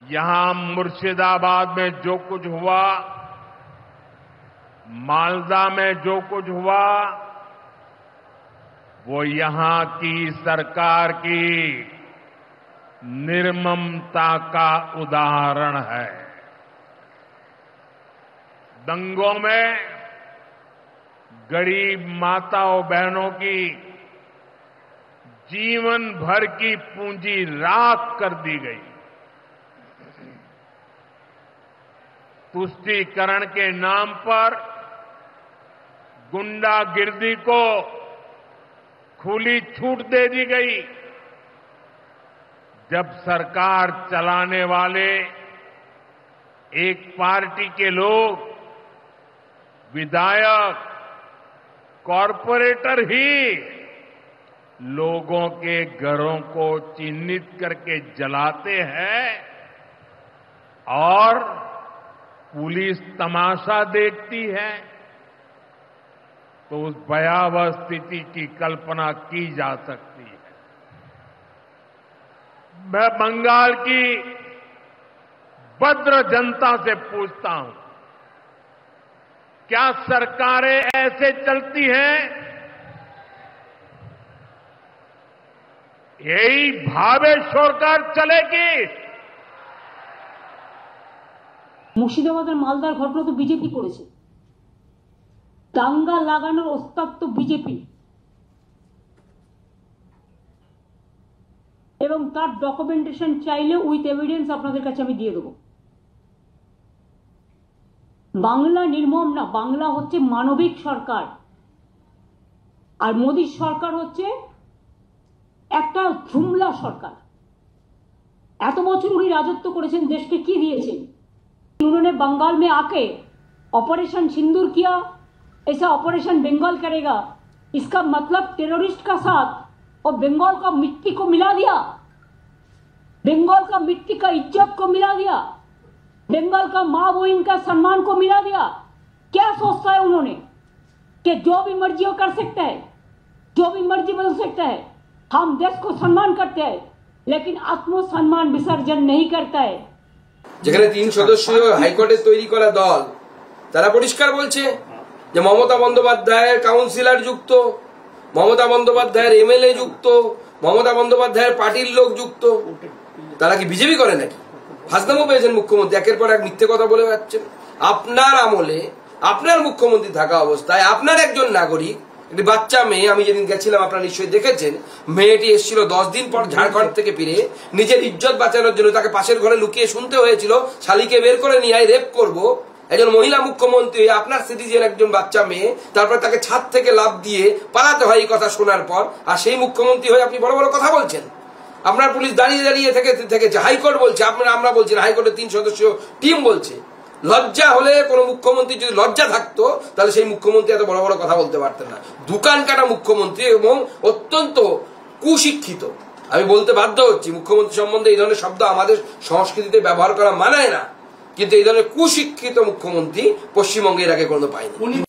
यहां मुर्शिदाबाद में जो कुछ हुआ, मालदा में जो कुछ हुआ, वो यहां की सरकार की निर्ममता का उदाहरण है। दंगों में गरीब माताओं बहनों की जीवन भर की पूंजी राख कर दी गई। तुष्टीकरण के नाम पर गुंडागिर्दी को खुली छूट दे दी गई। जब सरकार चलाने वाले एक पार्टी के लोग, विधायक, कॉरपोरेटर ही लोगों के घरों को चिन्हित करके जलाते हैं और पुलिस तमाशा देखती है, तो उस भयावह स्थिति की कल्पना की जा सकती है। मैं बंगाल की भद्र जनता से पूछता हूं, क्या सरकारें ऐसे चलती हैं? यही भावे सरकार चलेगी? মুর্শিদাবাদের মালদার ঘটনা তো বিজেপি করেছে, দাঙ্গা লাগানোর ওস্তাদ তো বিজেপি, এবং তার ডকুমেন্টেশন চাইলে উইথ এভিডেন্স আপনাদের কাছে আমি দিয়ে দেব। বাংলা নির্মম না, বাংলা হচ্ছে মানবিক সরকার, আর মোদী সরকার হচ্ছে একটা জুমলা সরকার। এত বছর উনি রাজত্ব করেছেন, দেশকে কি दिएছেন? उन्होंने बंगाल में आके ऑपरेशन सिंदूर किया, ऐसा ऑपरेशन बंगाल करेगा, इसका मतलब टेररिस्ट का साथ और बंगाल का मिट्टी को मिला दिया, बंगाल का मिट्टी का इज्जत को मिला दिया, बंगाल का मां बहन का सम्मान को मिला दिया। क्या सोचता है उन्होंने कि जो भी मर्जी वो कर सकता है, जो भी मर्जी बदल सकता है। हम देश को सम्मान करते हैं, लेकिन आत्मसम्मान विसर्जन नहीं करता है। যেখানে 3 সদস্যীয় হাইকোর্টের তৈরি করা দল, তারা পরিষ্কার বলছে যে মমতা বন্দ্যোপাধ্যায়ের কাউন্সিলর যুক্ত, মমতা বন্দ্যোপাধ্যায়ের এমএলএ যুক্ত, মমতা বন্দ্যোপাধ্যায়ের পার্টির লোক যুক্ত। তারা কি বিজেপি করে নাকি? ফাজলামো পেয়েছেন মুখ্যমন্ত্রী, একের পর এক মিথ্যে কথা বলে যাচ্ছেন। আপনার আমলে, আপনার মুখ্যমন্ত্রী থাকা অবস্থায় আপনার একজন নাগরিক, একটি বাচ্চা মেয়ে, আমি যেদিন গেছিলাম আপনারা নিশ্চয়ই দেখেছেন, মেয়েটি এসেছিল 10 দিন পর ঝাড়খণ্ড থেকে ফিরে, নিজের ইজ্জত বাঁচানোর জন্য তাকে পাশের ঘরে লুকিয়ে শুনতে হয়েছিল শালিকে বের করে নিয়ে আয় রেপ করব। একজন মহিলা মুখ্যমন্ত্রী, আপনার সিটিজেন একজন বাচ্চা মেয়ে, তারপর তাকে ছাদ থেকে লাফ দিয়ে পালাতে হয় এই কথা শোনার পর, আর সেই মুখ্যমন্ত্রী হয়ে আপনি বড় বড় কথা বলছেন। আপনার পুলিশ দাঁড়িয়ে দাঁড়িয়ে থেকেছে, হাইকোর্ট বলছে, আমরা বলছেন, হাইকোর্টের 3 সদস্য টিম বলছে। লজ্জা হলে কোন মুখ্যমন্ত্রী যদি লজ্জা থাকতো, তাহলে সেই মুখ্যমন্ত্রী এত বড় বড় কথা বলতে পারতেন না। দোকান কাটা মুখ্যমন্ত্রী এবং অত্যন্ত কুশিক্ষিত। আমি বলতে বাধ্য হচ্ছি, মুখ্যমন্ত্রী সম্বন্ধে এই ধরনের শব্দ আমাদের সংস্কৃতিতে ব্যবহার করা মানায় না, কিন্তু এই ধরনের কুশিক্ষিত মুখ্যমন্ত্রী পশ্চিমবঙ্গে এর আগে কোনো পায়নি।